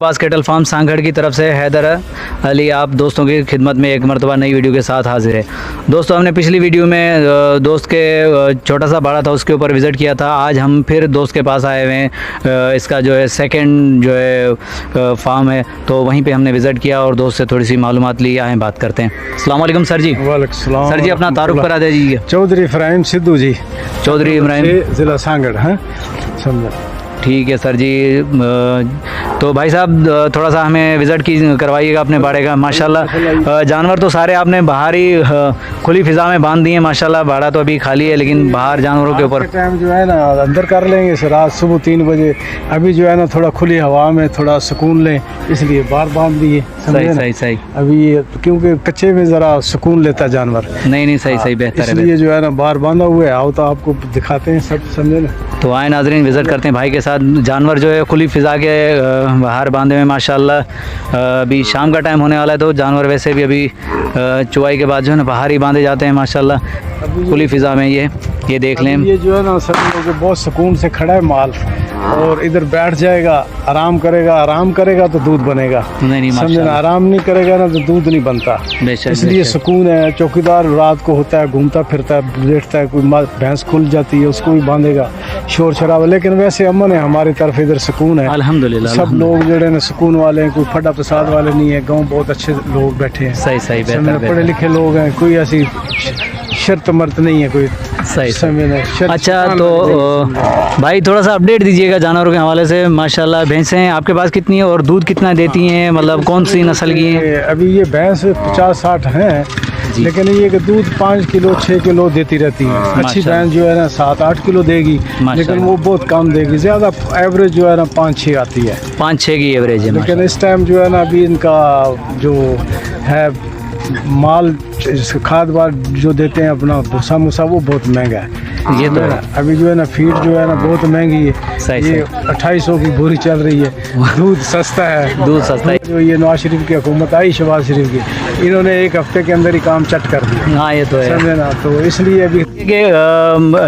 पास kettle farm Sanghar की तरफ से हैदर अली आप दोस्तों की खिदमत में एक मरतबा नई वीडियो के साथ हाजिर है। दोस्तों, हमने पिछली वीडियो में दोस्त के छोटा सा बाड़ा था उसके ऊपर विज़िट किया था। आज हम फिर दोस्त के पास आए हुए हैं। इसका जो है सेकंड जो है फार्म है, तो वहीं पे हमने विज़िट किया और दोस्त से थोड़ी सी मालूमात ली। आए बात करते हैं। अस्सलाम वालेकुम सर जी। वालेकुम सलाम। सर जी, अपना तारुफ करा दीजिए। चौधरी इब्राहिम सिद्धू जी, चौधरी इब्राहिम, ज़िला सांगड़ है। समझा, ठीक है सर जी। तो भाई साहब थोड़ा सा हमें विज़िट की करवाइएगा अपने बाड़े का। माशाल्लाह जानवर तो सारे आपने बाहर ही खुली फ़िज़ा में बांध दिए माशाल्लाह। बाड़ा तो अभी खाली है, लेकिन बाहर जानवरों के ऊपर टाइम जो है ना अंदर कर लेंगे से रात सुबह 3 बजे। अभी जो है ना थोड़ा खुली हवा में थोड़ा सुकून लें, इसलिए बाहर बांध दिए। सही सही सही। अभी क्योंकि कच्चे में ज़रा सुकून लेता है जानवर। नहीं सही सही, बेहतर है। इसलिए जो है ना बाहर बांधा हुआ है। आओ तो आपको दिखाते हैं सब, समझे ना। तो आए नाजरीन, विज़िट करते हैं भाई के साथ। जानवर जो है खुली फ़िज़ा के बाहर बांधे हुए माशाल्लाह। अभी शाम का टाइम होने वाला है, तो जानवर वैसे भी अभी चुवाई के बाद जो है ना बाहर ही बांधे जाते हैं माशाल्लाह खुली फ़िज़ा में। ये देख लें, ये जो है ना सभी लोग बहुत सुकून से खड़ा है माल, और इधर बैठ जाएगा, आराम करेगा तो दूध बनेगा। नहीं समझे ना, आराम नहीं करेगा ना तो दूध नहीं बनता। इसलिए सुकून है। चौकीदार रात को होता है, घूमता फिरता है, बैठता है, कोई भैंस खुल जाती है उसको भी बांधेगा, शोर शराबा। लेकिन वैसे अमन है हमारी तरफ, इधर सुकून है अल्हम्दुलिल्लाह। सब लोग जो ना सुकून वाले हैं, कोई फटा प्रसाद वाले नहीं है। गाँव बहुत अच्छे लोग बैठे हैं। सही सही, पढ़े लिखे लोग हैं। कोई ऐसी शर्त मर्त नहीं है कोई। सही सही। अच्छा, तो भाई थोड़ा सा अपडेट दीजिएगा जानवरों के हवाले से। माशाल्लाह भैंसें आपके पास कितनी है और दूध कितना देती हैं, मतलब कौन सी नस्ल की हैं? अभी ये भैंस 50-60 हैं, लेकिन ये कि दूध 5 किलो 6 किलो देती रहती है। अच्छी भैंस जो है ना 7-8 किलो देगी, लेकिन वो बहुत कम देगी। ज़्यादा एवरेज जो है ना 5-6 आती है। 5-6 की एवरेज है। लेकिन इस टाइम जो है ना अभी इनका जो है माल खाद वाद जो देते हैं अपना भूसा मूसा, वो बहुत महंगा है। ये तो है। अभी जो है ना फीड जो है ना बहुत महंगी है। ये 2800 की बोरी चल रही है। दूध सस्ता है। जो ये नवाज शरीफ की हुकूमत आई, शहबाज शरीफ की, इन्होंने 1 हफ्ते के अंदर ही काम चट कर दिया। हाँ, ये तो है। समझे ना, तो इसलिए अभी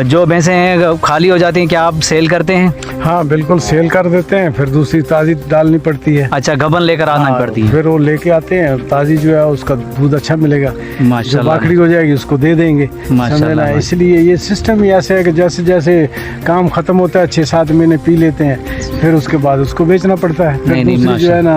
जो भैंसें हैं खाली हो जाती हैं, क्या आप सेल करते हैं? हाँ बिल्कुल, सेल कर देते हैं। फिर दूसरी ताज़ी डालनी पड़ती है। अच्छा, गबन लेकर आना पड़ती है। फिर वो लेके आते हैं, ताज़ी जो है उसका दूध अच्छा मिलेगा। माशाल्लाह, बाकड़ी हो जाएगी उसको दे देंगे। समझना, इसलिए ये सिस्टम ही ऐसे है कि जैसे जैसे काम खत्म होता है 6-7 महीने पी लेते हैं, फिर उसके बाद उसको बेचना पड़ता है। फिर दूसरी जो है ना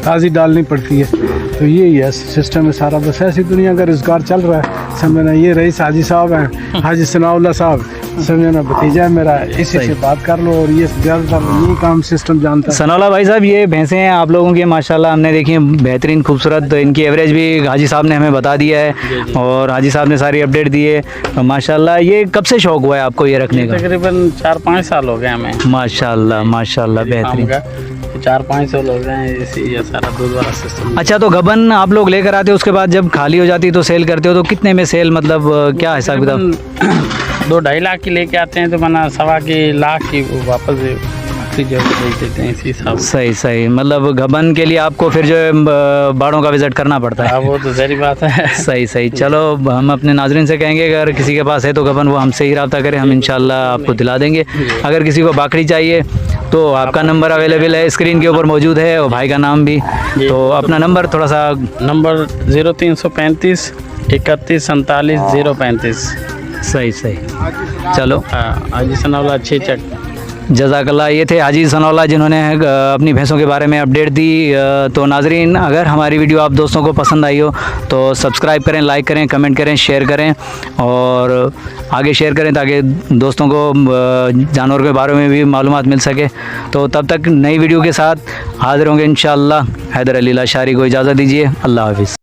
ताज़ी डालनी पड़ती है। तो यही है सिस्टम है सारा। बस ऐसी दुनिया का रोजगार चल रहा है। समझना, ये रईस हाजी साहब हैं, हाजी सनाउल्लाह साहब, समझना भतीजा है मेरा, इसी से बात कर लो। और ये ज़्यादातर ये काम सिस्टम जानता है। सनाउल्लाह भाई साहब, ये भैंसें हैं आप लोगों की माशाल्लाह, हमने देखी बेहतरीन खूबसूरत। इनकी एवरेज भी हाजी साहब ने हमें बता दिया है और हाजी साहब ने सारी अपडेट दी है माशाल्लाह। ये कब से शौक हुआ है आपको ये रखने का? तकरीबन 4-5 साल हो गए हमें। माशाल्लाह माशाल्लाह, बेहतरीन। 4-5 साल हो गए ये सारा दूध वाला सिस्टम। अच्छा, तो गबन आप लोग लेकर आते हो, उसके बाद जब खाली हो जाती है तो सेल करते हो, तो कितने में सेल, मतलब क्या हिसाब किताब? 2-2.5 लाख की लेके आते हैं तो बना 1.25 लाख की वापस जो बेच देते हैं इसी हिसाब। सही सही, मतलब गबन के लिए आपको फिर जो है बाड़ों का विजिट करना पड़ता है। वो तो जहरी बात है। सही सही। चलो, हम अपने नाजरीन से कहेंगे अगर किसी के पास है तो गबन वो हमसे ही रब्ता करें, हम इंशाल्लाह आपको दिला देंगे। अगर किसी को बाकड़ी चाहिए तो आपका नंबर अवेलेबल है, स्क्रीन के ऊपर मौजूद है, और भाई का नाम भी। तो अपना नंबर थोड़ा सा। नंबर 0335 31 47 035। सही सही। चलो, हाजी सनाउल्लाह चेचक, जज़ाकल्लाह। ये थे हाजी सनाउल्लाह जिन्होंने अपनी भैंसों के बारे में अपडेट दी। तो नाजरीन, अगर हमारी वीडियो आप दोस्तों को पसंद आई हो तो सब्सक्राइब करें, लाइक करें, कमेंट करें, शेयर करें और आगे शेयर करें ताकि दोस्तों को जानवर के बारे में भी मालूमात मिल सके। तो तब तक नई वीडियो के साथ हाज़िर होंगे इंशाअल्लाह। हैदर अली लाशारी को इजाज़त दीजिए। अल्लाह हाफ़िज़।